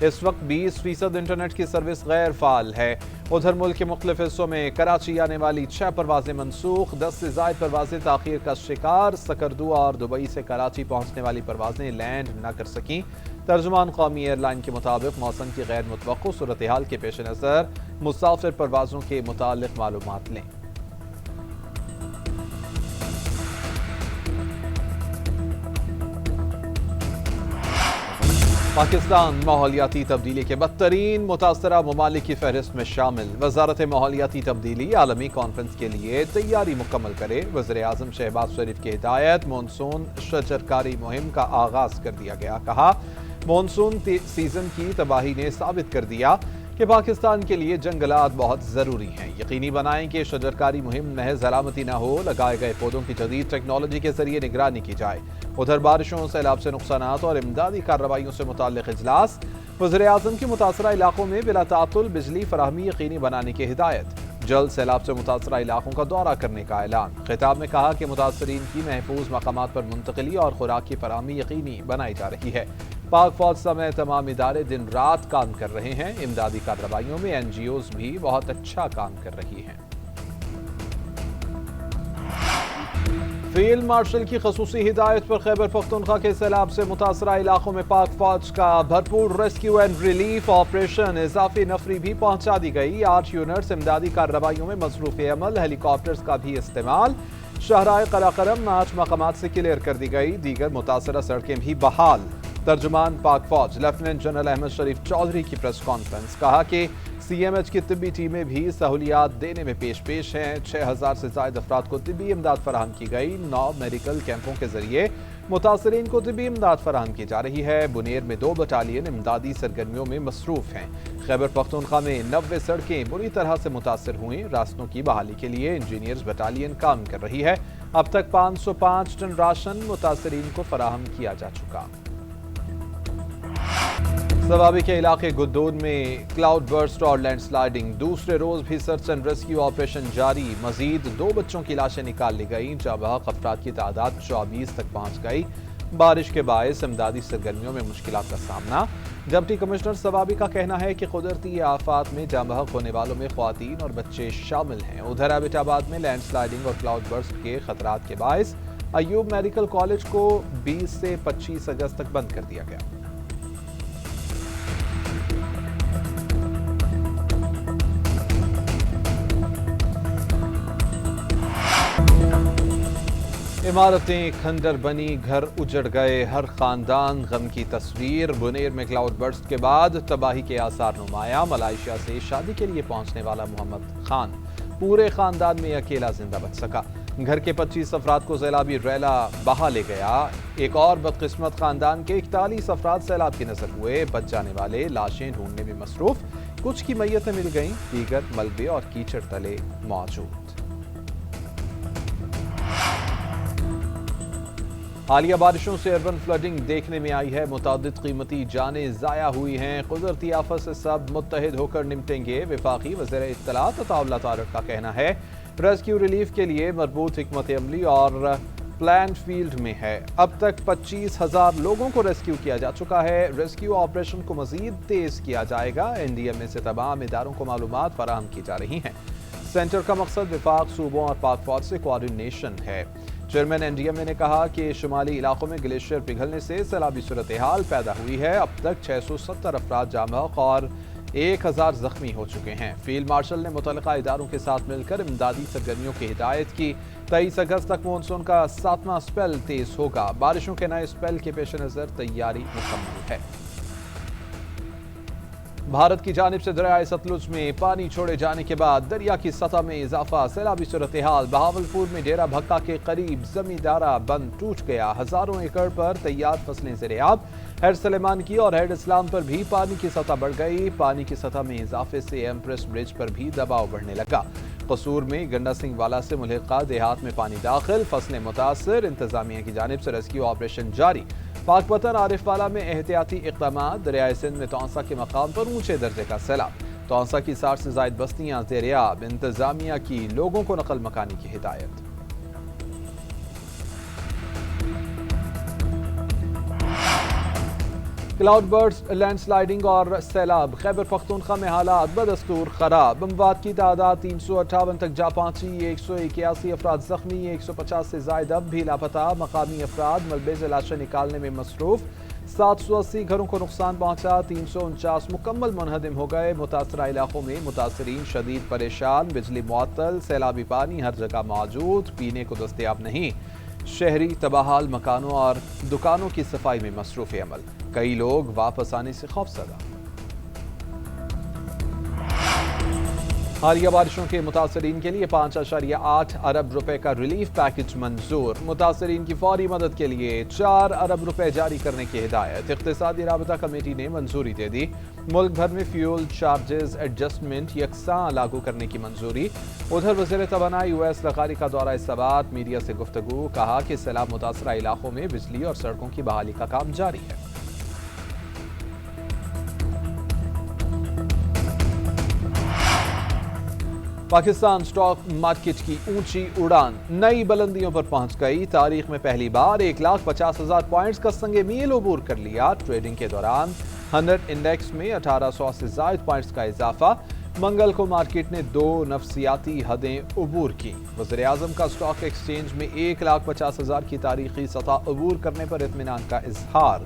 اس وقت 20% انٹرنیٹ کی سروس غیر فعال ہے۔ ادھر ملک کے مختلف حصوں میں کراچی آنے والی 6 پروازیں منسوخ، 10 سے زائد پروازیں تاخیر کا شکار، سکردو اور دبئی سے کراچی پہنچنے والی پروازیں لینڈ نہ کر سکیں۔ ترجمان قومی ایئر لائن کے مطابق موسم کی غیر متوقع صورتحال کے پیش نظر مسافر پروازوں کے متعلق معلومات لیں۔ پاکستان ماحولیاتی تبدیلی کے بدترین متاثرہ ممالک کی فہرست میں شامل۔ وزارت ماحولیاتی تبدیلی عالمی کانفرنس کے لیے تیاری مکمل کرے۔ وزیر اعظم شہباز شریف کی ہدایت، مونسون شجرکاری مہم کا آغاز کر دیا گیا۔ کہا مونسون سیزن کی تباہی نے ثابت کر دیا کہ پاکستان کے لیے جنگلات بہت ضروری ہیں۔ یقینی بنائیں کہ شجرکاری مہم محض علامتی نہ ہو، لگائے گئے پودوں کی جدید ٹیکنالوجی کے ذریعے نگرانی کی جائے۔ ادھر بارشوں، سیلاب سے نقصانات اور امدادی کارروائیوں سے متعلق اجلاس۔ وزیر اعظم کی متاثرہ علاقوں میں بلا تعطل بجلی فراہمی یقینی بنانے کی ہدایت۔ جلد سیلاب سے متاثرہ علاقوں کا دورہ کرنے کا اعلان۔ خطاب میں کہا کہ متاثرین کی محفوظ مقامات پر منتقلی اور خوراک کی فراہمی یقینی بنائی جا رہی ہے۔ پاک فوج سمیت تمام ادارے دن رات کام کر رہے ہیں۔ امدادی کارروائیوں میں NGOs بھی بہت اچھا کام کر رہی ہیں۔ فیلڈ مارشل کی خصوصی ہدایت پر خیبر پختونخوا کے سیلاب سے متاثرہ علاقوں میں پاک فوج کا بھرپور ریسکیو اینڈ ریلیف آپریشن۔ اضافی نفری بھی پہنچا دی گئی۔ 8 یونٹس امدادی کارروائیوں میں مصروف عمل۔ ہیلی کاپٹرز کا بھی استعمال۔ شاہراہ قراقرم 8 مقامات سے کلیئر کر دی گئی۔ دیگر متاثرہ سڑکیں بھی بحال۔ ترجمان پاک فوج لیفٹیننٹ جنرل احمد شریف چودھری کی پریس کانفرنس۔ کہا کہ CMH کی طبی ٹیمیں بھی سہولیات دینے میں پیش ہیں۔ 6000 سے زائد افراد کو طبی امداد فراہم کی گئی۔ 9 میڈیکل کیمپوں کے ذریعے متاثرین کو طبی امداد فراہم کی جا رہی ہے۔ بنیر میں 2 بٹالین امدادی سرگرمیوں میں مصروف ہیں۔ خیبر پختونخوا میں 90 سڑکیں بری طرح سے متاثر ہوئیں۔ راستوں کی بحالی کے لیے انجینئرز بٹالین کام کر رہی ہے۔ اب تک 505 ٹن راشن متاثرین کو فراہم کیا جا چکا۔ سوابی کے علاقے گدود میں کلاؤڈ برسٹ اور لینڈ سلائیڈنگ۔ دوسرے روز بھی سرچ اینڈ ریسکیو آپریشن جاری۔ مزید 2 بچوں کی لاشیں نکال لی گئیں۔ جاں بحق افراد کی تعداد 24 تک پہنچ گئی۔ بارش کے باعث امدادی سرگرمیوں میں مشکلات کا سامنا۔ ڈپٹی کمشنر سوابی کا کہنا ہے کہ قدرتی آفات میں جاں بحق ہونے والوں میں خواتین اور بچے شامل ہیں۔ ادھر ایبٹ آباد میں لینڈ سلائیڈنگ اور کلاؤڈ برسٹ کے خطرات کے باعث ایوب میڈیکل کالج کو 20 سے 25 اگست تک بند کر دیا گیا۔ عمارتیں کھنڈر بنی، گھر اجڑ گئے، ہر خاندان غم کی تصویر۔ بنیر میں کلاؤڈ برسٹ کے بعد تباہی کے آثار نمایاں۔ ملائیشیا سے شادی کے لیے پہنچنے والا محمد خان پورے خاندان میں اکیلا زندہ بچ سکا۔ گھر کے 25 افراد کو سیلابی ریلا بہا لے گیا۔ ایک اور بدقسمت خاندان کے 41 افراد سیلاب کی نظر ہوئے۔ بچ جانے والے لاشیں ڈھونڈنے میں مصروف۔ کچھ کی میتیں مل گئیں، دیگر ملبے اور کیچڑ تلے موجود۔ حالیہ بارشوں سے اربن فلڈنگ دیکھنے میں آئی ہے۔ متعدد قیمتی جانیں ضائع ہوئی ہیں۔ قدرتی آفت سے سب متحد ہو کر نمٹیں گے۔ وفاقی وزیر اطلاعات عطا اللہ طارق کا کہنا ہے ریسکیو ریلیف کے لیے مربوط حکمت عملی اور پلان فیلڈ میں ہے۔ اب تک 25,000 لوگوں کو ریسکیو کیا جا چکا ہے۔ ریسکیو آپریشن کو مزید تیز کیا جائے گا۔ NDMA سے تمام اداروں کو معلومات فراہم کی جا رہی ہیں۔ سینٹر کا مقصد وفاق، صوبوں اور پاک فوج سے کوارڈینیشن ہے۔ چیئرمین NDMA نے کہا کہ شمالی علاقوں میں گلیشیئر پگھلنے سے سیلابی صورتحال پیدا ہوئی ہے۔ اب تک 670 افراد جاں بحق اور 1000 زخمی ہو چکے ہیں۔ فیلڈ مارشل نے متعلقہ اداروں کے ساتھ مل کر امدادی سرگرمیوں کی ہدایت کی۔ 23 اگست تک مونسون کا 7واں اسپیل تیز ہوگا۔ بارشوں کے نئے اسپیل کے پیش نظر تیاری مکمل ہے۔ بھارت کی جانب سے دریائے ستلج میں پانی چھوڑے جانے کے بعد دریا کی سطح میں اضافہ۔ سیلابی صورتحال۔ بہاولپور میں ڈیرہ بھکا کے قریب زمیندارہ بند ٹوٹ گیا۔ ہزاروں ایکڑ پر تیار فصلیں زرعیاب۔ ہیڈ سلیمان کی اور ہیڈ اسلام پر بھی پانی کی سطح بڑھ گئی۔ پانی کی سطح میں اضافے سے ایمپریس برج پر بھی دباؤ بڑھنے لگا۔ قصور میں گنڈا سنگھ والا سے ملحقہ دیہات میں پانی داخل، فصلیں متاثر۔ انتظامیہ کی جانب سے ریسکیو آپریشن جاری۔ پاک پتن عارف والا میں احتیاطی اقدامات۔ دریائے سندھ میں توانسہ کے مقام پر اونچے درجے کا سیلاب۔ توانسہ کی 60 سے زائد بستیاں زیریاب۔ انتظامیہ کی لوگوں کو نقل مکانی کی ہدایت۔ کلاؤڈ برسٹ، لینڈ سلائیڈنگ اور سیلاب، خیبر پختونخوا میں حالات بدستور خراب، اموات کی تعداد 358 تک جا پہنچی، 181 افراد زخمی، 150 سے زائد اب بھی لاپتہ، مقامی افراد ملبے سے لاشیں نکالنے میں مصروف، 780 گھروں کو نقصان پہنچا، 349 مکمل منہدم ہو گئے، متاثرہ علاقوں میں متاثرین شدید پریشان، بجلی معطل، سیلابی پانی ہر جگہ موجود، پینے کو دستیاب نہیں، شہری تباہال مکانوں اور دکانوں کی صفائی میں مصروف عمل، کئی لوگ واپس آنے سے خوفزدہ۔ حالیہ بارشوں کے متاثرین کے لیے 5.8 ارب روپے کا ریلیف پیکج منظور، متاثرین کی فوری مدد کے لیے 4 ارب روپے جاری کرنے کی ہدایت، اقتصادی رابطہ کمیٹی نے منظوری دے دی، ملک بھر میں فیول چارجز ایڈجسٹمنٹ یکساں لاگو کرنے کی منظوری، ادھر وزیر توانائی اویس لغاری کا دورہ سبات، میڈیا سے گفتگو، کہا کہ سیلاب متاثرہ علاقوں میں بجلی اور سڑکوں کی بحالی کا کام جاری ہے۔ پاکستان سٹاک مارکیٹ کی اونچی اڑان نئی بلندیوں پر پہنچ گئی، تاریخ میں پہلی بار 1,50,000 پوائنٹس کا سنگ میل عبور کر لیا، ٹریڈنگ کے دوران 100 انڈیکس میں 1800 سے زائد پوائنٹس کا اضافہ، منگل کو مارکیٹ نے 2 نفسیاتی حدیں عبور کی، وزیر اعظم کا سٹاک ایکسچینج میں 1,50,000 کی تاریخی سطح عبور کرنے پر اطمینان کا اظہار،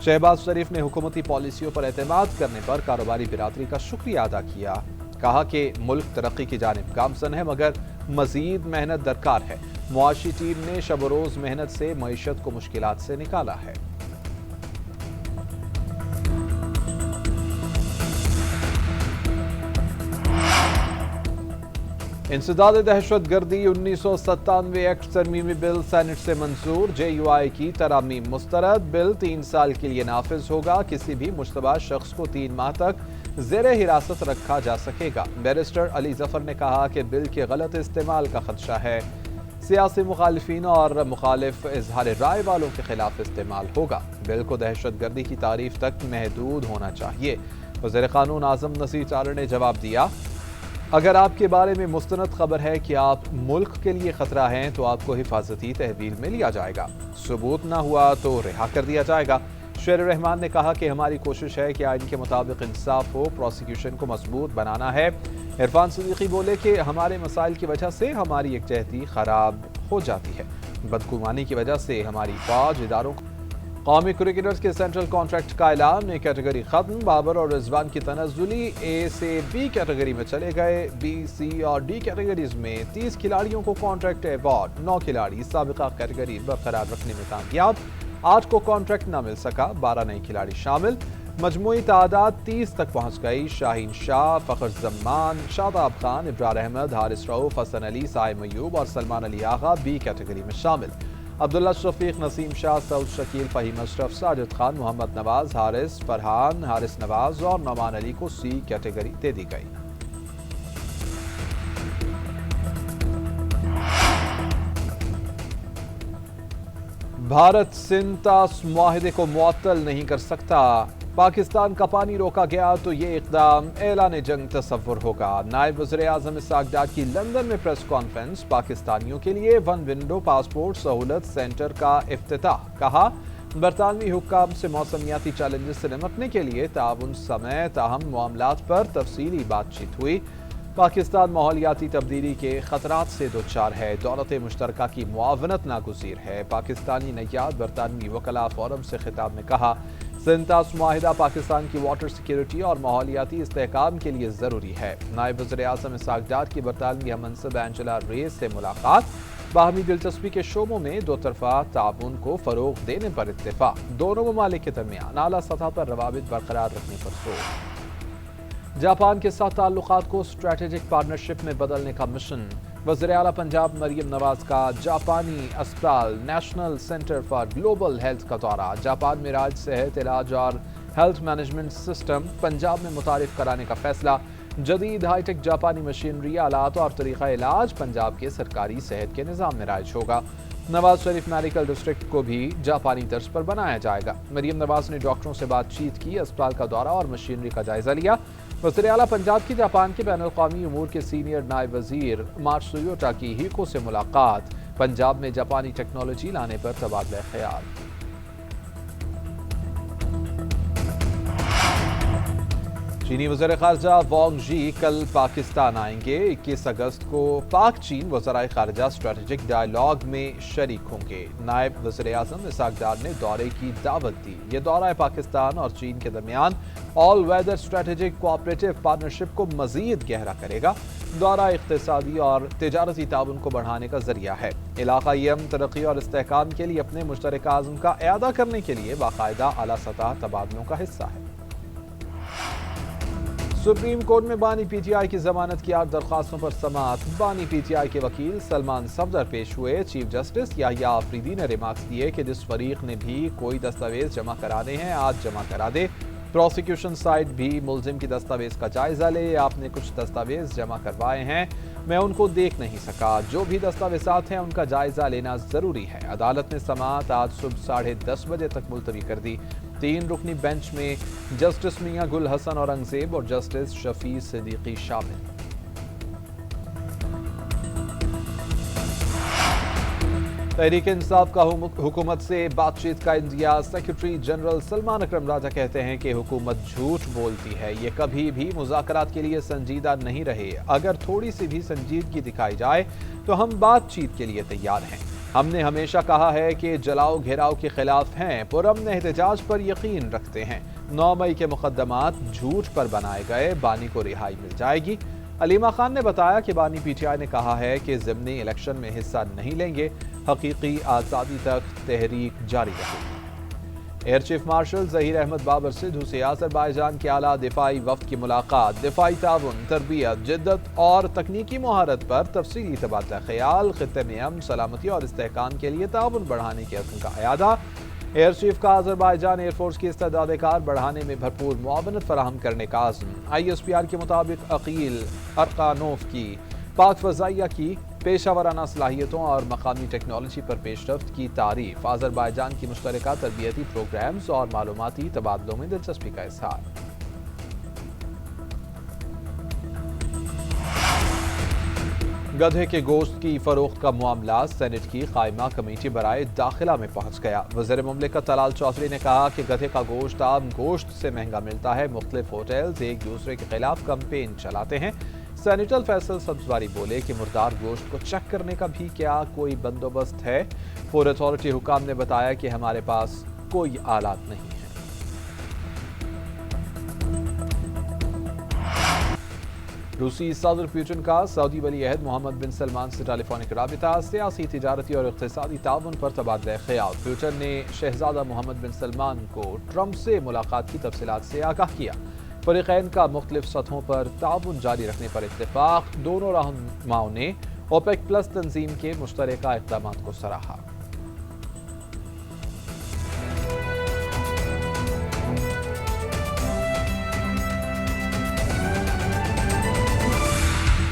شہباز شریف نے حکومتی پالیسیوں پر اعتماد کرنے پر کاروباری برادری کا شکریہ ادا کیا، کہا کہ ملک ترقی کی جانب گامزن ہے مگر مزید محنت درکار ہے، معاشی ٹیم نے شب و روز محنت سے معیشت کو مشکلات سے نکالا ہے۔ انسداد دہشت گردی 1997 ایکٹ ترمیمی بل سینٹ سے منظور، جے یو آئی کی ترامیم مسترد، بل 3 سال کے لیے نافذ ہوگا، کسی بھی مشتبہ شخص کو 3 ماہ تک زیر حراست رکھا جا سکے گا، بیرسٹر علی ظفر نے کہا کہ بل کے غلط استعمال کا خدشہ ہے، سیاسی مخالفین اور مخالف اظہار رائے والوں کے خلاف استعمال ہوگا، بل کو دہشت گردی کی تعریف تک محدود ہونا چاہیے، وزیر قانون اعظم نصیر چارر نے جواب دیا، اگر آپ کے بارے میں مستند خبر ہے کہ آپ ملک کے لیے خطرہ ہیں تو آپ کو حفاظتی تحویل میں لیا جائے گا، ثبوت نہ ہوا تو رہا کر دیا جائے گا۔ شیر الرحمان نے کہا کہ ہماری کوشش ہے کہ آئین کے مطابق انصاف ہو، پروسیکیوشن کو مضبوط بنانا ہے۔ عرفان صدیقی بولے کہ ہمارے مسائل کی وجہ سے ہماری یکجہتی خراب ہو جاتی ہے، بدگمانی کی وجہ سے ہماری فوج اداروں قومی کرکٹرز کے سینٹرل کانٹریکٹ کا اعلان، میں کیٹیگری ختم، بابر اور رضوان کی تنزلی اے سے بی کیٹیگری میں چلے گئے، بی سی اور ڈی کیٹیگریز میں 30 کھلاڑیوں کو کانٹریکٹ ایوارڈ، 9 کھلاڑی سابقہ کیٹیگری برقرار رکھنے میں کامیاب، 8 کو کانٹریکٹ نہ مل سکا، 12 نئے کھلاڑی شامل، مجموعی تعداد 30 تک پہنچ گئی، شاہین شاہ، فخر زمان، شاداب خان، ابرار احمد، حارث رؤوف، حسن علی، سائم ایوب اور سلمان علی آغا بی کیٹیگری میں شامل، عبداللہ شفیق، نسیم شاہ، سعود شکیل، فہیم اشرف، ساجد خان، محمد نواز، حارث فرحان، حارث نواز اور نعمان علی کو سی کیٹیگری دے دی گئی۔ بھارت سنتاس معاہدے کو معطل نہیں کر سکتا، پاکستان کا پانی روکا گیا تو یہ اقدام اعلان جنگ تصور ہوگا، نائب وزیر اعظم اسحاق ڈار کی لندن میں پریس کانفرنس، پاکستانیوں کے لیے 1 ونڈو پاسپورٹ سہولت سینٹر کا افتتاح، کہا برطانوی حکام سے موسمیاتی چیلنجز سے نمٹنے کے لیے تعاون سمیت اہم معاملات پر تفصیلی بات چیت ہوئی، پاکستان ماحولیاتی تبدیلی کے خطرات سے دوچار ہے، دولت مشترکہ کی معاونت ناگزیر ہے، پاکستانی نیاد برطانوی وکلاء فورم سے خطاب میں کہا سنتاس معاہدہ پاکستان کی واٹر سیکیورٹی اور ماحولیاتی استحکام کے لیے ضروری ہے، نائب وزیر اعظم اسحاق ڈار کی برطانوی ہم منصب اینجلا ریس سے ملاقات، باہمی دلچسپی کے شعبوں میں 2 طرفہ تعاون کو فروغ دینے پر اتفاق، دونوں ممالک کے درمیان اعلیٰ سطح پر روابط برقرار رکھنے پر زور، جاپان کے ساتھ تعلقات کو اسٹریٹجک پارٹنرشپ میں بدلنے کا مشن، وزیر اعلیٰ پنجاب مریم نواز کا جاپانی اسپتال national centre for global health کا دورہ، جاپان میں راج صحت علاج اور ہیلتھ مینجمنٹ سسٹم پنجاب میں متعارف کرانے کا فیصلہ، جدید ہائی ٹیک جاپانی مشینری، آلات اور طریقہ علاج پنجاب کے سرکاری صحت کے نظام میں رائج ہوگا، نواز شریف میڈیکل ڈسٹرکٹ کو بھی جاپانی طرز پر بنایا جائے گا، مریم نواز نے ڈاکٹروں سے بات چیت کی، اسپتال کا دورہ اور مشینری کا جائزہ لیا، وزیر اعلیٰ پنجاب کی جاپان کے بین الاقوامی امور کے سینئر نائب وزیر ماتسویو ٹاکیہیکو سے ملاقات، پنجاب میں جاپانی ٹیکنالوجی لانے پر تبادلہ خیال۔ چینی وزیر خارجہ وانگ جی کل پاکستان آئیں گے۔ 21 اگست کو پاک چین وزرائے خارجہ اسٹریٹجک ڈائیلاگ میں شریک ہوں گے۔ نائب وزیر اعظم اسحاق ڈار نے دورے کی دعوت دی۔ یہ دورہ پاکستان اور چین کے درمیان آل ویدر اسٹریٹجک کوآپریٹو پارٹنرشپ کو مزید گہرا کرے گا۔ دورہ اقتصادی اور تجارتی تعاون کو بڑھانے کا ذریعہ ہے۔ علاقائی امن، ترقی اور استحکام کے لیے اپنے مشترکہ عزم کا اعادہ کرنے کے لیے باقاعدہ اعلیٰ سطح تبادلوں کا حصہ ہے۔ سپریم کورٹ میں بانی پی ٹی آئی کی ضمانت کی 8 درخواستوں پر سماعت۔ بانی پی ٹی آئی کے وکیل سلمان صفدر پیش ہوئے۔ چیف جسٹس یحییٰ آفریدی نے ریمارکس دیے کہ جس فریق نے بھی کوئی دستاویز جمع کرانے ہیں آج جمع کرا دے۔ پروسیکیوشن سائٹ بھی ملزم کی دستاویز کا جائزہ لے۔ آپ نے کچھ دستاویز جمع کروائے ہیں، میں ان کو دیکھ نہیں سکا۔ جو بھی دستاویزات ہیں ان کا جائزہ لینا ضروری ہے۔ عدالت نے سماعت آج صبح 10:30 بجے تک ملتوی کر دی۔ 3 رکنی بینچ میں جسٹس میاں گل حسن اورنگزیب اور جسٹس شفیع صدیقی شامل۔ تحریک انصاف کا حکومت سے بات چیت کا اندیا۔ سیکرٹری جنرل سلمان اکرم راجہ کہتے ہیں کہ حکومت جھوٹ بولتی ہے، یہ کبھی بھی مذاکرات کے لیے سنجیدہ نہیں رہے۔ اگر تھوڑی سی بھی سنجیدگی دکھائی جائے تو ہم بات چیت کے لیے تیار ہیں۔ ہم نے ہمیشہ کہا ہے کہ جلاؤ گھیراؤ کے خلاف ہیں، پرامن احتجاج پر یقین رکھتے ہیں۔ 9 مئی کے مقدمات جھوٹ پر بنائے گئے، بانی کو رہائی مل جائے گی۔ علیمہ خان نے بتایا کہ بانی پی ٹی آئی نے کہا ہے کہ ضمنی الیکشن میں حصہ نہیں لیں گے، حقیقی آزادی تک تحریک جاری رہے گی۔ Air chief marshal Zaheer Ahmed Babar Sidhu سے آذربائیجان کے اعلیٰ دفاعی وفد کی ملاقات۔ دفاعی تعاون، تربیت، جدت اور تکنیکی مہارت پر تفصیلی تبادلہ خیال۔ خطے میں امن، سلامتی اور استحکام کے لیے تعاون بڑھانے کے عزم کا اعادہ۔ ایئر چیف کا آذربائیجان ایئر فورس کی استعداد کار بڑھانے میں بھرپور معاونت فراہم کرنے کا عزم۔ آئی ایس پی آر کے مطابق عقیل ارقانوف کی پاک فضائیہ کی پیشہ ورانہ صلاحیتوں اور مقامی ٹیکنالوجی پر پیش رفت کی تعریف۔ آذربائیجان کی مشترکہ تربیتی پروگرامز اور معلوماتی تبادلوں میں دلچسپی کا اظہار۔ گدھے کے گوشت کی فروخت کا معاملہ سینٹ کی قائمہ کمیٹی برائے داخلہ میں پہنچ گیا۔ وزیر مملکت طلال چودھری نے کہا کہ گدھے کا گوشت عام گوشت سے مہنگا ملتا ہے۔ مختلف ہوٹلز ایک دوسرے کے خلاف کمپین چلاتے ہیں۔ سینیٹر فیصل سبزواری بولے کہ مردار گوشت کو چیک کرنے کا بھی کیا کوئی بندوبست ہے؟ پورٹ اتھارٹی حکام نے بتایا کہ ہمارے پاس کوئی آلات نہیں ہیں۔ روسی صدر پیوٹن کا سعودی ولی عہد محمد بن سلمان سے ٹیلی فونک رابطہ۔ سیاسی، تجارتی اور اقتصادی تعاون پر تبادلہ خیال۔ پیوٹن نے شہزادہ محمد بن سلمان کو ٹرمپ سے ملاقات کی تفصیلات سے آگاہ کیا۔ فریقین کا مختلف سطحوں پر تعاون جاری رکھنے پر اتفاق۔ دونوں رہنماؤں نے اوپیک پلس تنظیم کے مشترکہ اقدامات کو سراہا۔